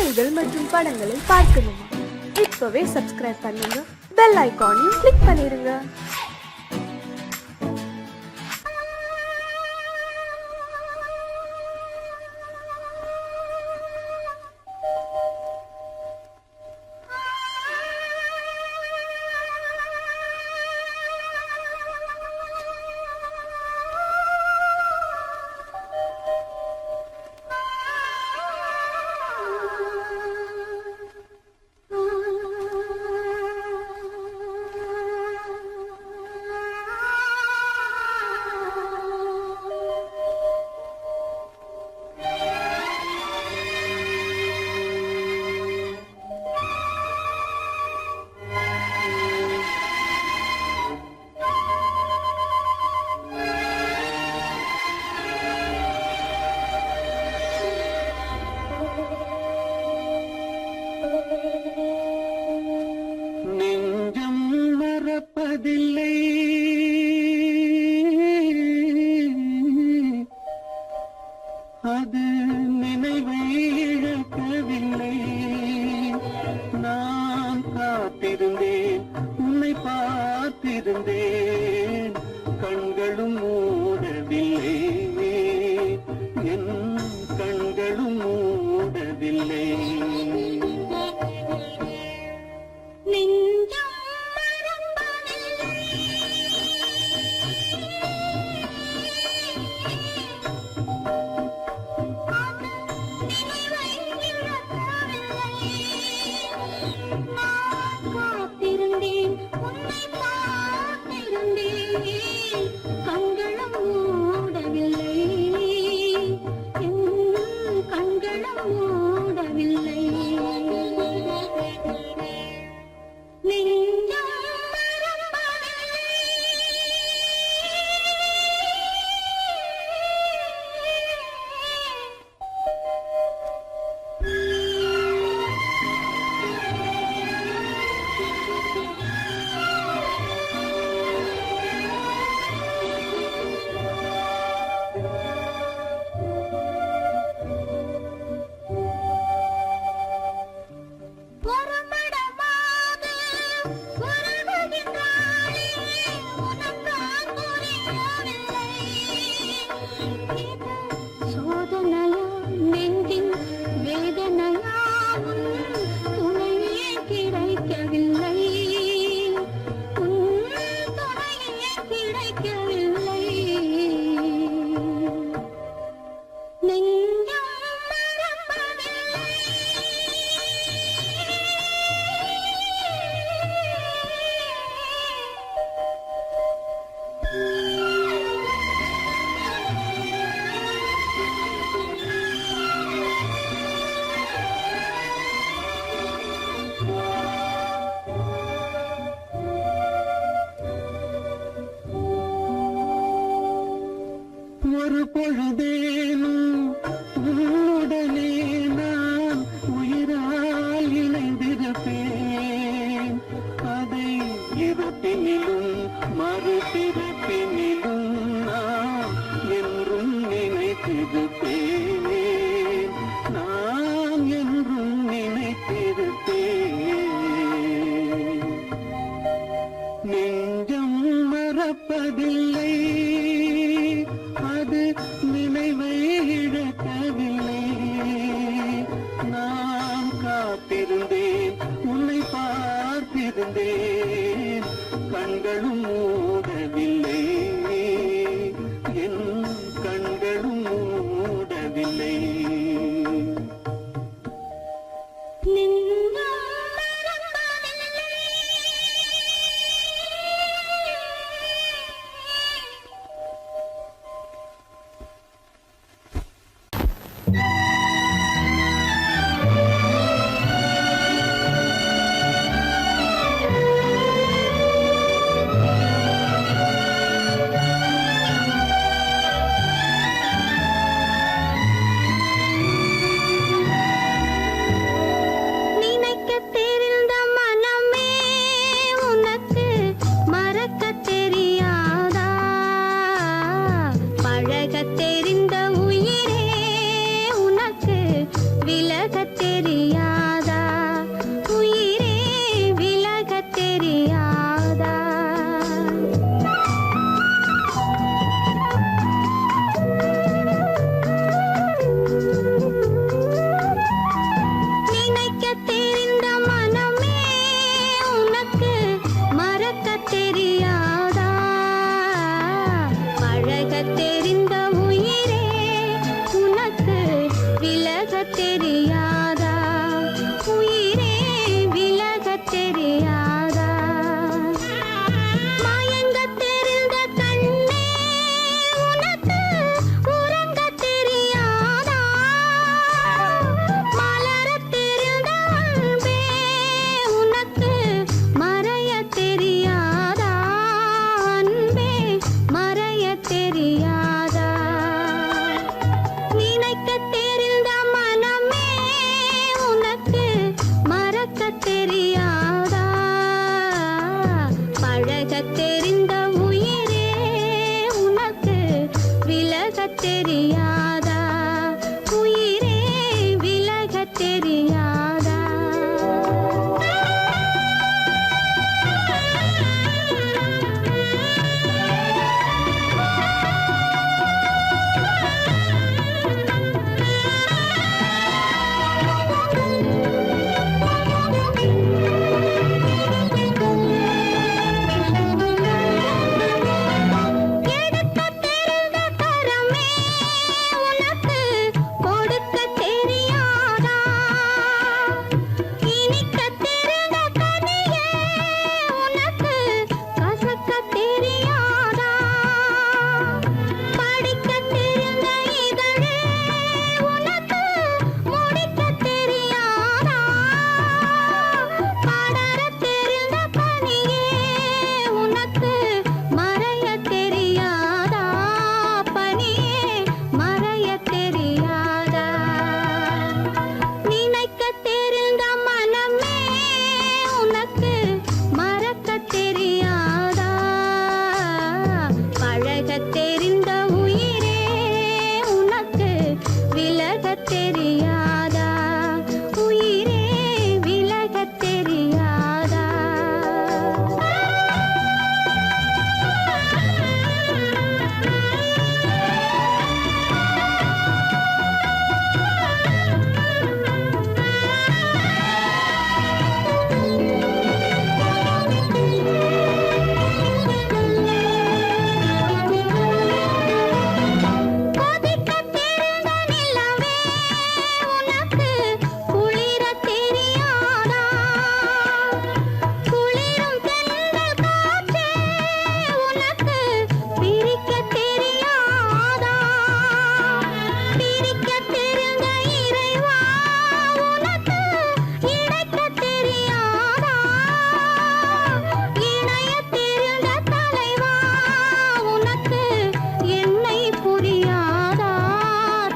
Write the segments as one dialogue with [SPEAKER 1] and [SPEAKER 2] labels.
[SPEAKER 1] செய்திகள் மற்றும் படங்களை பார்க்கணுமா? இப்பவே சப்ஸ்கிரைப் பண்ணுங்க, பெல் ஐகானையும் கிளிக் பண்ணிருங்க.
[SPEAKER 2] நெஞ்சம் மறப்பதில்லை, அது நினைவை இழக்கவில்லை. நான் காத்திருந்தேன், உன்னை பார்த்திருந்தேன், கண்களும் மூடவில்லை, என் கண்களும் மூடவில்லை. ஒரு பொழுதேனும் உன்னுடனே நான் உயிரால் இணைந்திருப்பேன். அதை இருப்பினிலும் மறுபிறப்பினிலும் நான் என்றும் நினைத்திருப்பேன், நான் என்றும் நினைத்திருப்பேன். நெஞ்சம் மறப்பதில்லை, அது நினைவை இழக்கவில்லை. நான் காத்திருந்தேன், உன்னை பார்த்திருந்தேன், கண்களும் மூடவில்லை, என் கண்களும் மூடவில்லை.
[SPEAKER 3] தெரியாதா உயிரே விலகத் தெரியாதா நினைக்கத் தெரிந்த மனமே உனக்கு மறக்கத் தெரியாதா பழகத் தெரிந்த உயிரே உனக்கு விலகத் தெரியாதா உயிரே விலகத் தெரியாதா மயங்கத் தெரிந்த கண்ணே உனக்கு உறங்கத் தெரியாதா மலரத் தெரிந்த அன்பே உனக்கு மறையத் தெரியாதா அன்பே மறையத் தெரியாதா நினைக்கத் தெரிந்த மனமே உனக்கு மறக்கத் தெரியாதா பழகத் தெரிந்த உயிரே உனக்கு விலகத் தெரியாதா உயிரே விலகத் தெரியாதா எடுக்கத் தெரிந்த கரமே உனக்கு கொடுக்கத் தெரியாதா இனிக்கத் தெரிந்த கனியே உனக்கு கசக்கத் தெரியாதா படிக்கத் தெரிந்த இதழே உனக்கு முடிக்கத் தெரியாதா படரத் தெரிந்த பனியே உனக்கு மறையத் தெரியாதா பனியே மறையத் தெரியாதா நினைக்கத் தெரிந்த மனமே உனக்கு மறக்கத் தெரியாதா பழகத் தெரிந்த உயிரே உனக்கு விலகத் தெரியாதா உயிரே விலகத் தெரியாதா கொதிக்கத் தெரிந்த நிலவே உனக்கு குளிரத் தெரியாதா குளிரும் தென்றல் காற்றே உனக்கு பிரிக்கத் தெரியாதா பிரிக்கத் தெரிந்த இறைவா உனக்கு இணைக்கத் தெரியாதா இணையத் தெரிந்த தலைவா உனக்கு என்னை புரியாதா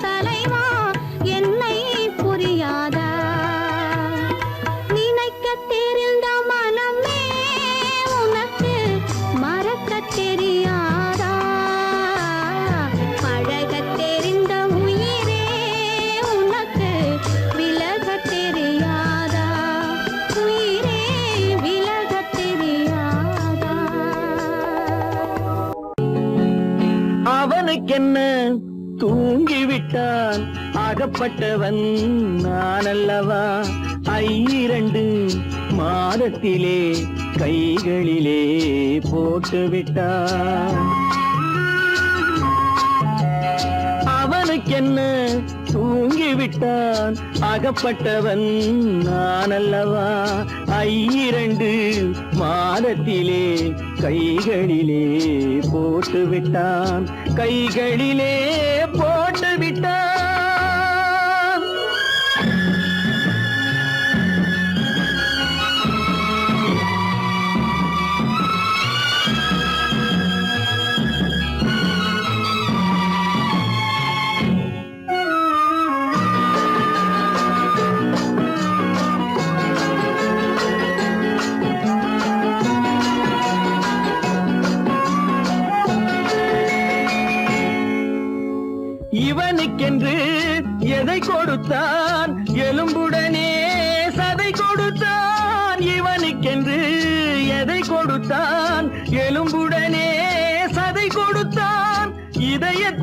[SPEAKER 3] தலைவா என்னை புரியாதா நினைக்கத் தெரிந்த மனமே உனக்கு மறக்கத் தெரியாதா பழகத் தெரிந்த உயிரே உனக்கு விலகத் தெரியாதா உயிரே விலகத் தெரியாதா
[SPEAKER 2] அவனுக்கென்ன தூங்கிவிட்டான் அகப்பட்டவன் நான் அல்லவா 2 மாதத்திலே கைகளிலே போட்டுவிட்டான் அவனுக்கென்ன தூங்கிவிட்டான் அகப்பட்டவன் நான் அல்லவா 2 மாதத்திலே கைகளிலே போட்டுவிட்டான் கைகளிலே போட்டுவிட்டான் இவனுக்கென்று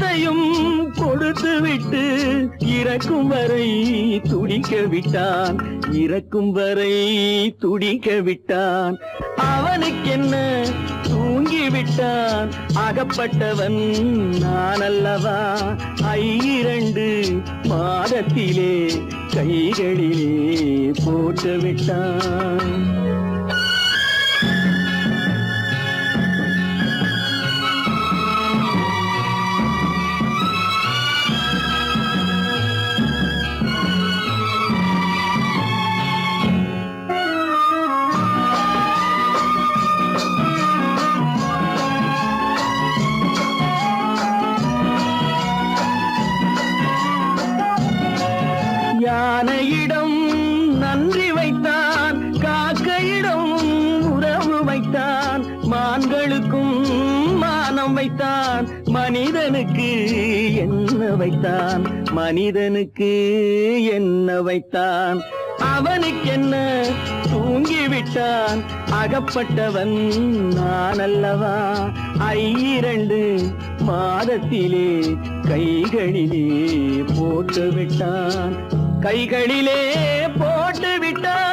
[SPEAKER 2] அனைத்தையும் கொடுத்து விட்டு இறக்கும் வரை துடிக்க விட்டான், இறக்கும் வரை துடிக்க விட்டான். அவனுக்கென்ன தூங்கி விட்டான், அகப்பட்டவன் நான் அல்லவா. 2 மாதத்திலே கைகளிலே போட்டு விட்டான். யானையிடம் நன்றி வைத்தான், காக்கையிடம் உறவு வைத்தான், மான்களுக்கும் மானம் வைத்தான், மனிதனுக்கு என்ன வைத்தான், மனிதனுக்கு என்ன வைத்தான். அவனுக்கென்ன தூங்கி விட்டான், அகப்பட்டவன் நான் அல்லவா. 2 மாதத்திலே கைகளிலே போட்டு விட்டான், கைகளிலே போட்டு விட்டான்.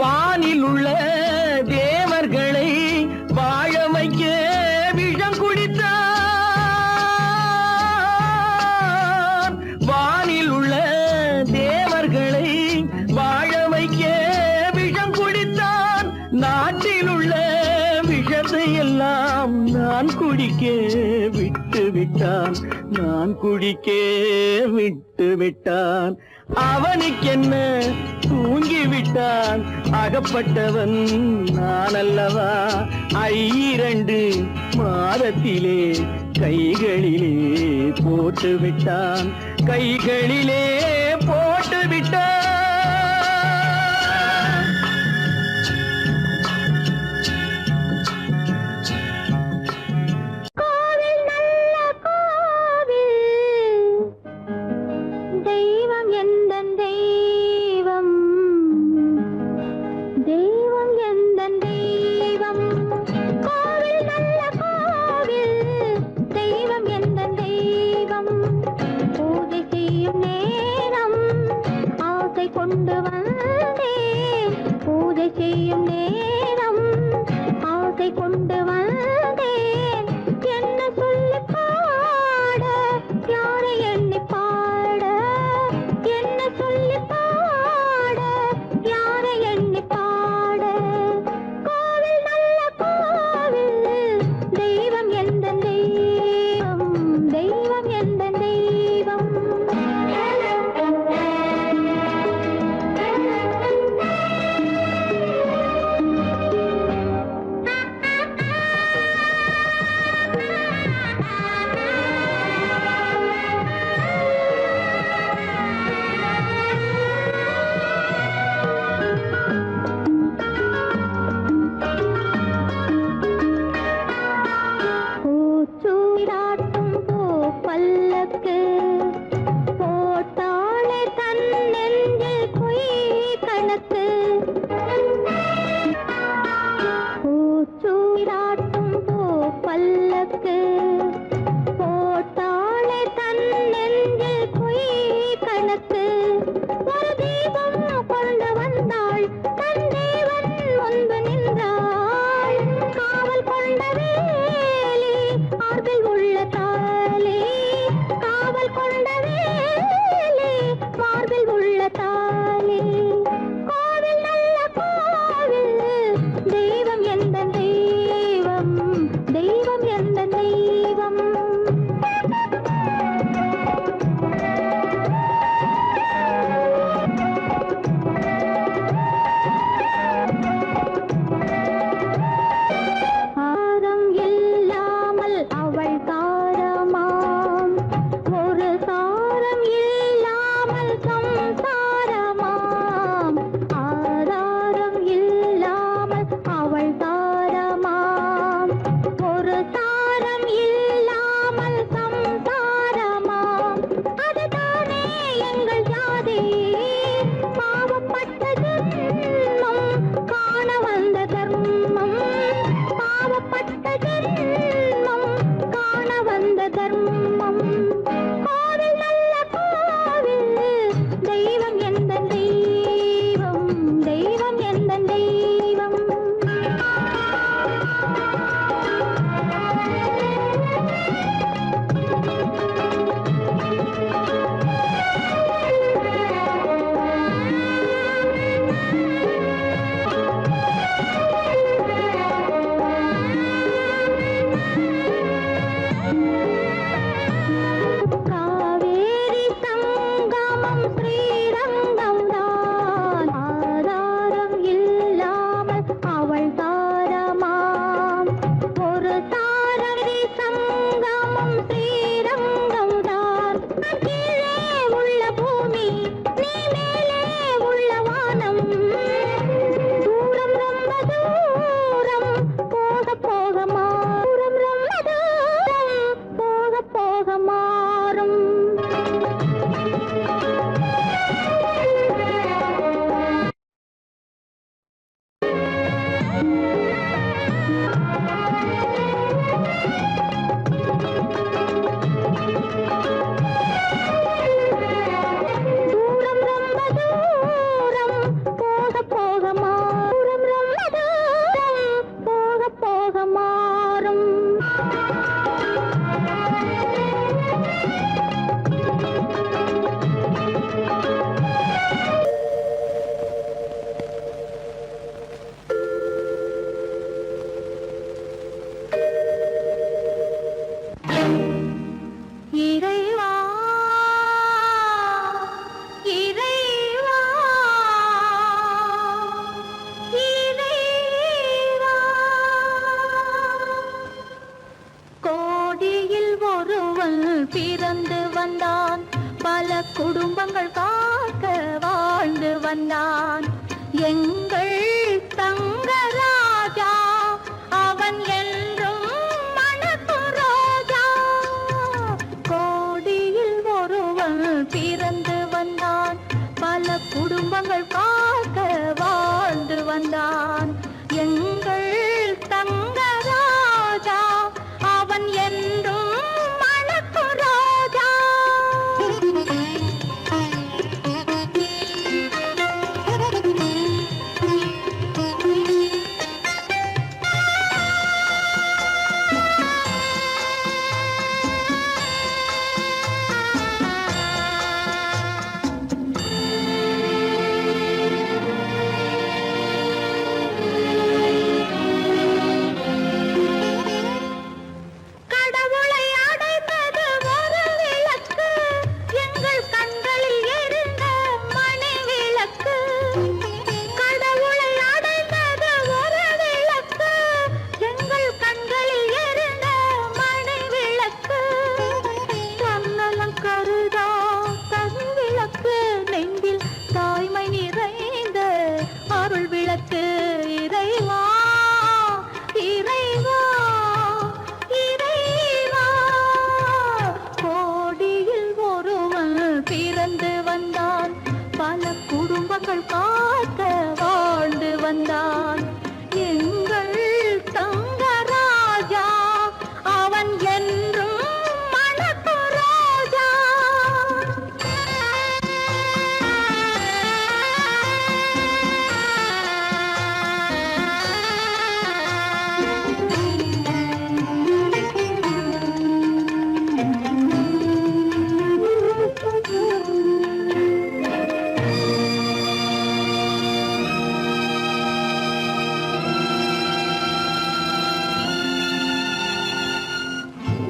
[SPEAKER 2] வானில் உள்ள தேவர்களை வாழ வைக்க விஷம் குடித்தான். வானில் உள்ள தேவர்களை வாழ வைக்க விஷம் குடித்தான். நாட்டில் உள்ள விஷத்தை எல்லாம் நான் குடிக்க விட்டு விட்டான், நான் குடிக்க விட்டு விட்டான். அவனுக்கென்ன தூங்கி விட்டான், அகப்பட்டவன் நான் அல்லவா. 2 மாதத்திலே கைகளிலே போட்டு விட்டான், கைகளிலே போட்டு விட்டான்.
[SPEAKER 3] கோவில் நல்ல கோவில், தெய்வம் எந்தன் தெய்வம், தெய்வம் எந்தன் தெய்வம். கோவில் நல்ல கோவில், தெய்வம் எந்தன் தெய்வம். பூஜை செய்யும் நேரம் ஆசை கொண்டு வந்தேன், பூஜை செய்யும் நேரம் ஆசை கொண்டு வந்தேன். என்ன சொல்லி பாட, யாரை எண்ணி பாட, என்ன சொல்லி பாட, யாரை எண்ணி பாட. கோவில் நல்ல கோவில், தெய்வம் எந்தன் தெய்வம், தெய்வம் எந்தன் தெய்வம். தூரம் ரொம்ப தூரம் போக போக மாறும். ரொம்ப தூரம் போக போக மாறும். இறைவா இறைவா இறைவா கோடியில் ஒருவன் பிறந்து வந்தான், பல குடும்பங்கள் காக்க வாழ்ந்து வந்தான். எங்கள் தங்கராஜா அவன் என்றும் மணக்கும் ரோஜா. கோடியில் ஒருவன் பிறந்து வந்தான், பல குடும்பங்கள் காக்க வாழ்ந்து வந்தான். எங்கள் தங்கராஜா அவன் என்றும் மணக்கும் ரோஜா. கடவுளை அடைந்தது ஒரு விளக்கு, எங்கள் கண்களில் எரிந்த மணி விளக்கு. கடவுளை அடைந்தது ஒரு விளக்கு, எங்கள் கண்களில் எரிந்த மணி விளக்கு. தன்னலம் கருதா தனி விளக்கு, நெஞ்சில் தாய்மை நிறைந்த அருள் விளக்கு. இறைவா இறைவா இறைவா கோடியில் ஒருவன் பிறந்து வந்தான், பல குடும்பங்கள் காக்க வாழ்ந்து வந்தான். எங்கள் தங்கராஜா அவன் என்றும் மணக்கும் ரோஜா.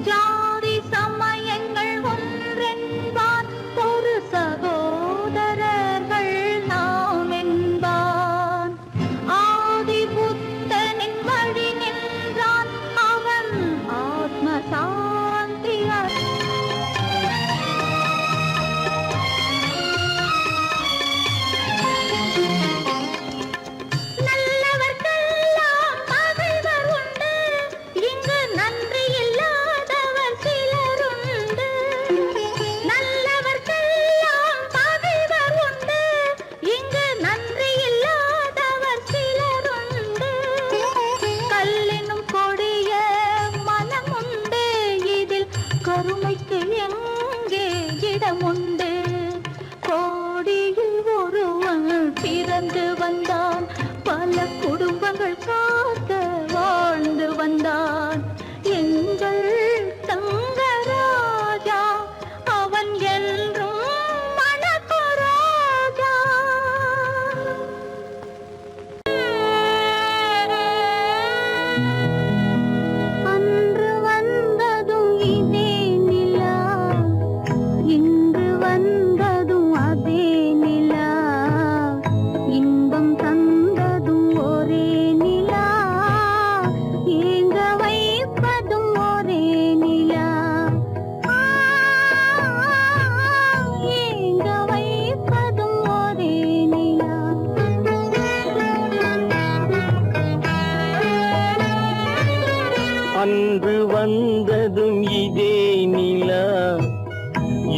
[SPEAKER 3] ஜாதி சமயங்கள் ஒன்றென்பான், ஒரு சகோதரர்கள் நாம் என்பான். ஆதி புத்தனின் வழி நின்றான், அவன் ஆத்ம சாந்தி நல்லவர்க்கெல்லாம் பகைவர் உண்டு, இங்கு நன்றி இல்லாதவர் சிலருண்டு. நல்லவர்க்கெல்லாம் பகைவர் உண்டு, இங்கு நன்றி இல்லாதவர் சிலருண்டு. கல்லினும் கொடிய மனமுண்டு, இதில் கருணைக்கு எங்கே இடமுண்டு. கோடியில் ஒருவன் பிறந்து வந்தான், பல குடும்பங்கள் காக்க வாழ்ந்து வந்தான். எங்கள் தங்கராஜா அவன் என்றும் மணக்கும் ரோஜா. அன்று வந்ததும் இதே நிலா, இன்று வந்ததும் அதே நிலா. இன்பம் தந்ததும் ஒரே நிலா, ஏங்க வைப்பதும் ஒரே நிலா. ஏங்க வைப்பதும் ஒரே நிலா.
[SPEAKER 2] அன்று வந்ததும் இதே நிலா,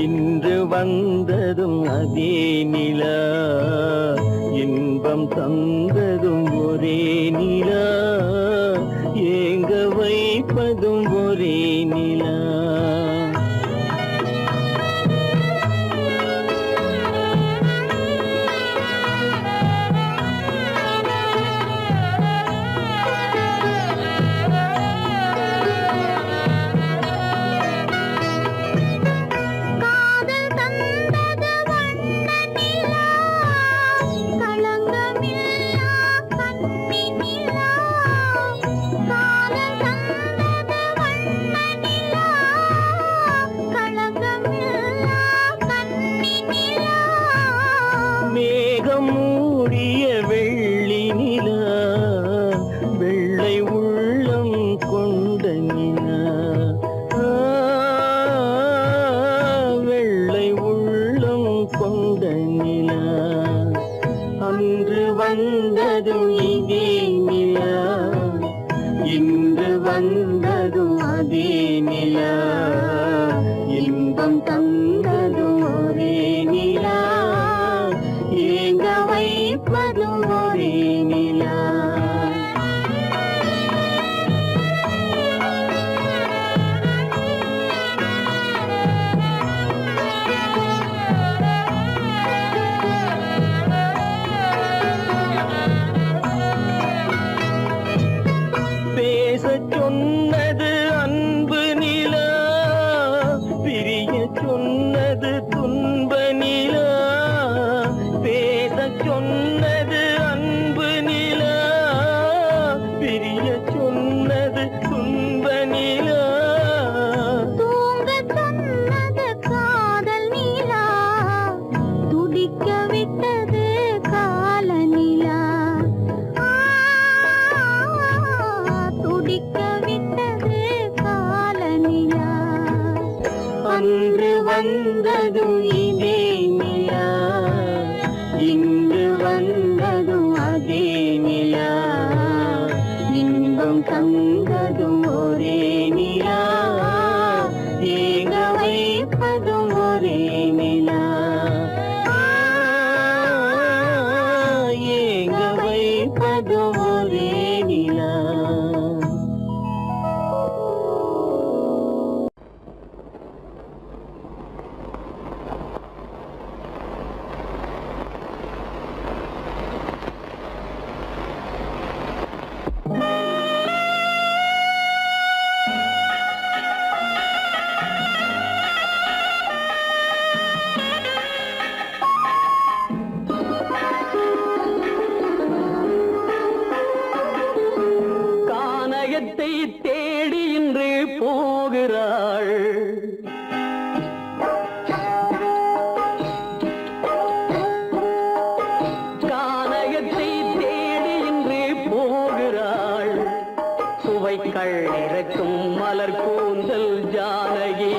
[SPEAKER 2] இன்று வந்ததும் அதே நிலா. இன்பம் தந்ததும் ஒரே நிலா, நிலா வெள்ளை உள்ளம் கொண்ட நிலா வெள்ளை உள்ளம் கொண்ட நிலா அன்று வந்ததும் இதே நிலா இன்று வந்ததும் அதே நிலா இன்பம் தந்ததும் ஒரே நிலா ஏங்க வைப்பதும் ஒரே நிலா பேசச் சொன்னது அன்பு நிலா பிரிய சொன்னது துன்ப நிலா பேசச் சொன்னது அன்பு நிலா பிரிய சொன்னது துன்ப நிலா
[SPEAKER 3] தூங்கச் சொன்னது காதல் நிலா துடிக்க விட்டது கால நிலா துடிக்க விட்டது கால நிலா
[SPEAKER 2] அன்று வந்ததும் இதே நிலா இன்று வந்ததும் அதே நிலா இன்பம் தந்ததும் ஒரே நிலா ஏங்க வைப்பதும் ஒரே நிலா ஏங்க வைப்பதும் ஒரே நிலா கானகத்தை தேடி இன்று போகிறாள் கானகத்தை தேடி இன்று போகிறாள் சுவைக்கள் இறக்கும் மலர் கூந்தல் ஜானகி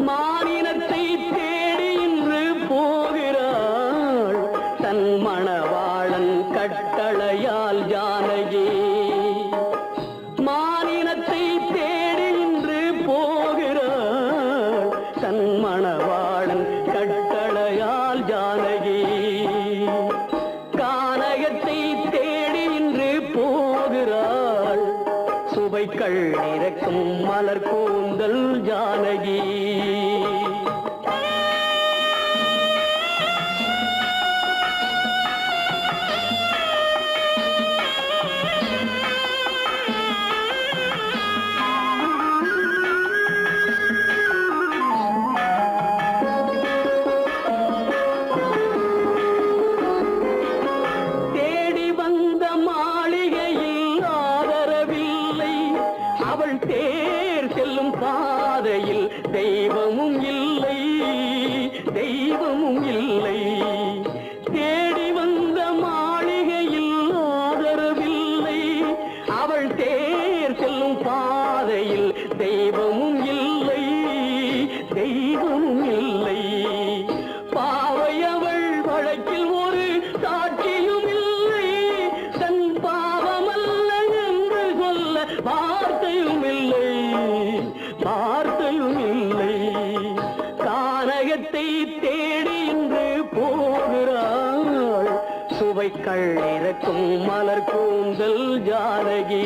[SPEAKER 2] மானினத்தை தேடி இன்று போகிறாள் தன் மணவாளன் கட்டளையால் ஜானகி மானினத்தை தேடி இன்று போகிறாள் தன் மணவாளன் கட்டளையால் ஜானகி கானகத்தை தேடி இன்று போகிறாள் சுவைக்கள் இறக்கும் மலர் கூந்தல் ஜானகி தேடி வந்த மாளிகையில் ஆதரவில்லை அவள் தேர் செல்லும் பாதையில் தெய்வமும் இல்லை தெய்வமும் இல்லை தேடி வந்த மாளிகையில் ஆதரவில்லை அவள் தேர் செல்லும் பாதையில் தெய்வமும் இல்லை தெய்வமும் இல்லை பாவை அவள் வழக்கில் ஒரு சாட்சியும் இல்லை தன் பாவமல்ல என்று சொல்ல வார்த்தையும் இல்லை வார்த்தையும் இல்லை கானகத்தை தேடி இன்று போகிறாள் சுவைக்கள் இறக்கும் மலர் கூந்தல் ஜானகி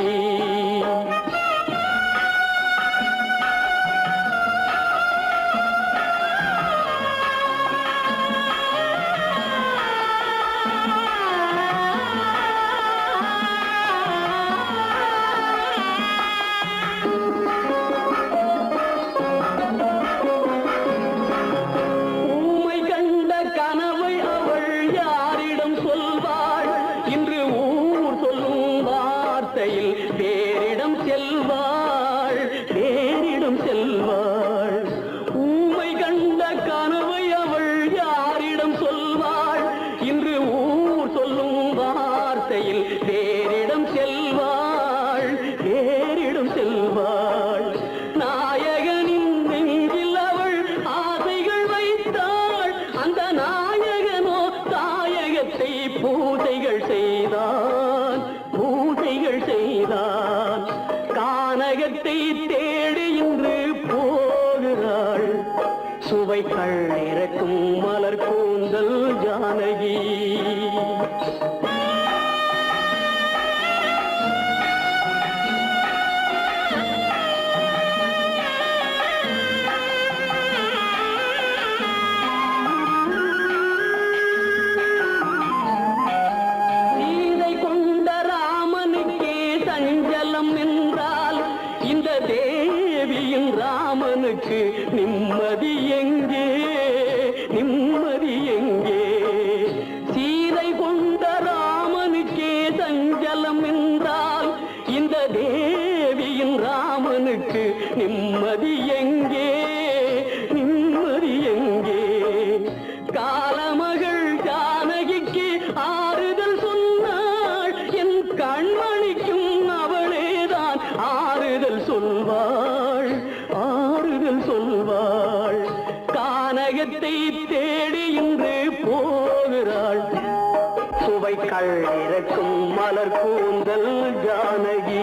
[SPEAKER 2] ஊமை கண்ட கனவை அவள் யாரிடம் சொல்வாள் இன்று ஊர் சொல்லும் வார்த்தையில் வேறிடம் செல்ல ஆசையில் வேறிடம் செல்வாள், வேறிடம் செல்வாள். நாயகனின் நெஞ்சில் அவள் ஆசைகள் வைத்தாள். அந்த நாயகனோ தாயகத்தை பூஜைகள் செய்தான், பூஜைகள் செய்தான். கானகத்தை தேடி இன்று போகிறாள். சுவைகள் இறக்கும் மலர் கூந்தல் ஜானகி. சீதை கொண்ட ராமனுக்கே சஞ்சலம் என்றால் இந்த தேவியின் ராமனுக்கு நிம்மதி எங்கே, நிம்மதி எங்கே? சீதை கொண்ட ராமனுக்கே சஞ்சலம் என்றால் இந்த தேவியின் ராமனுக்கு நிம்மதி எங்கே, நிம்மதி எங்கே? காலமகள் ஜானகிக்கு ஆறுதல் சொன்னாள். என் கண்மணிக்கும் அவளேதான் ஆறுதல் சொல்வாள், ஆறுதல் சொல்வாள். கானகத்தை தேடி இன்று போகிறாள். சுவைகள் இறக்கும் மலர் கூந்தல் ஜானகி.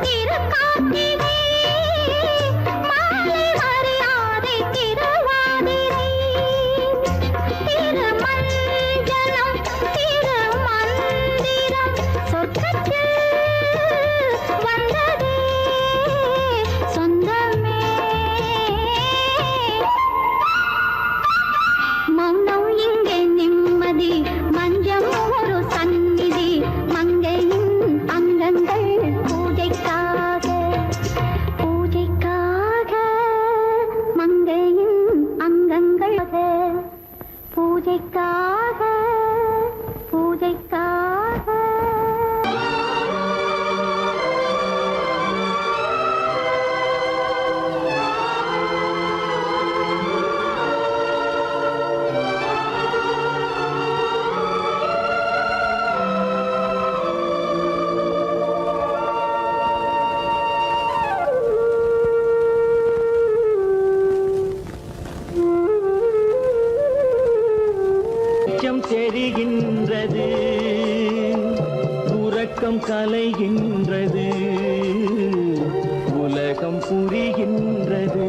[SPEAKER 3] திருக்கார்த்திகை மாலை மரியாதை திருவாதிரை திருமஞ்சனம் திருமந்திரம் சொர்க்கத்தில் வந்ததே சொந்தமே மௌனம் இங்கே நிம்மதி மஞ்சம் ஒரு சந்நிதி மங்கையின் அங்கங்கள் பூஜைக்காக பூஜைக்காக மங்கையின் அங்கங்கள் பூஜைக்காக பூஜைக்காக
[SPEAKER 2] வெளிச்சம் தெரிகின்றது உறக்கம் கலைகின்றது உலகம் புரிகின்றது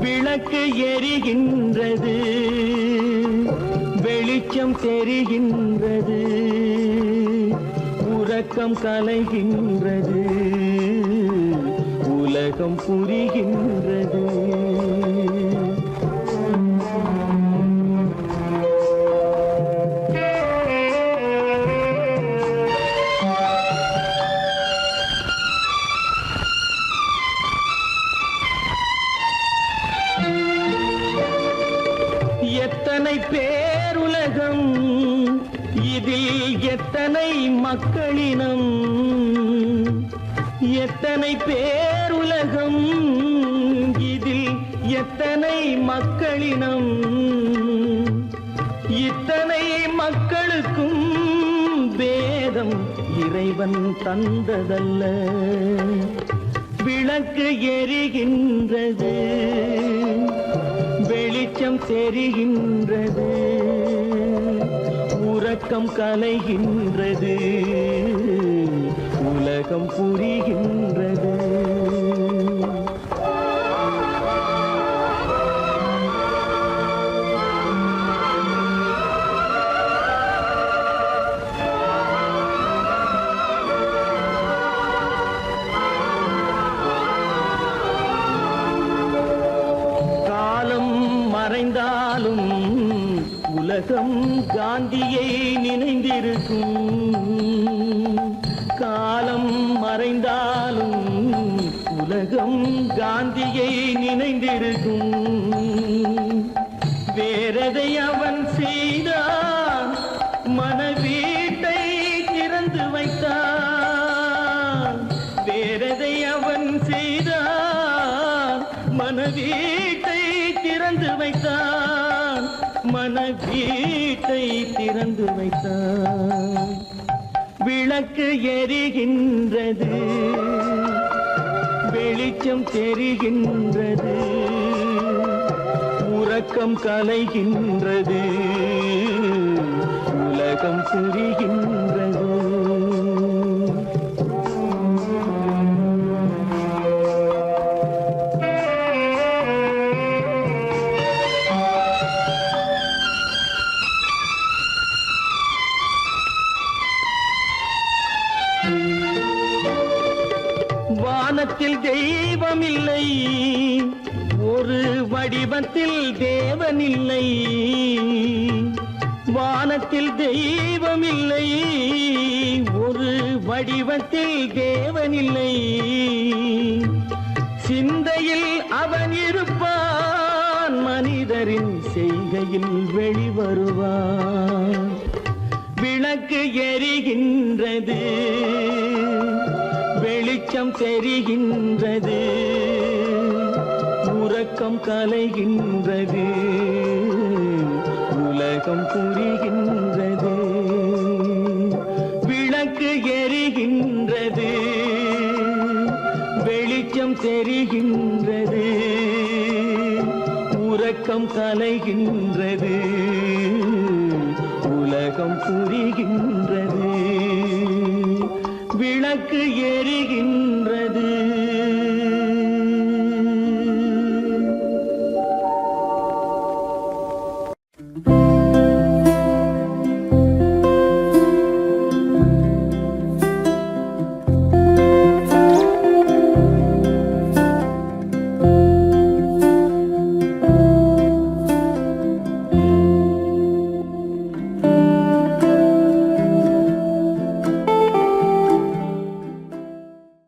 [SPEAKER 2] விளக்கு எரிகின்றது வெளிச்சம் தெரிகின்றது உறக்கம் கலைகின்றது உலகம் புரிகின்றது எத்தனை பேருலகம் இதில் எத்தனை மக்களினம் எத்தனை பேருலகம் இதில் எத்தனை மக்களினம் இத்தனை மக்களுக்கும் வேதம் இறைவன் தந்ததல்ல விளக்கு எரிகின்றது வெளிச்சம் தெரிகின்றது உறக்கம் கலைகின்றது உலகம் புரிகின்றது மறைந்தாலும் உலகம் காந்தியை நினைந்திருக்கும் காலம் மறைந்தாலும் உலகம் காந்தியை நினைந்திருக்கும் வேறதை அவன் செய்தான் மனவீட்டை திறந்து வைத்தான் வேறதை அவன் செய்தான் மனவீட்டை திறந்து வைத்தான் மனவீட்டை திறந்து வைத்தான் விளக்கு எரிகின்றது வெளிச்சம் தெரிகின்றது உறக்கம் கலைகின்றது உலகம் புரிகின்றது வானத்தில் தெய்வம் இல்லை ஒரு வடிவத்தில் தேவன் இல்லை வானத்தில் தெய்வம் இல்லை ஒரு வடிவத்தில் தேவன் இல்லை சிந்தையில் அவன் இருப்பான் மனிதரின் செய்கையில் வெளிவருவான் விளக்கு எரிகின்றது வெளிச்சம் தெரிகின்றது உறக்கம் கலைகின்றது உலகம் புரிகின்றது விளக்கு எரிகின்றது வெளிச்சம் தெரிகின்றது உறக்கம் கலைகின்றது உலகம் புரிகின்றது விளக்கு எரிகின்றது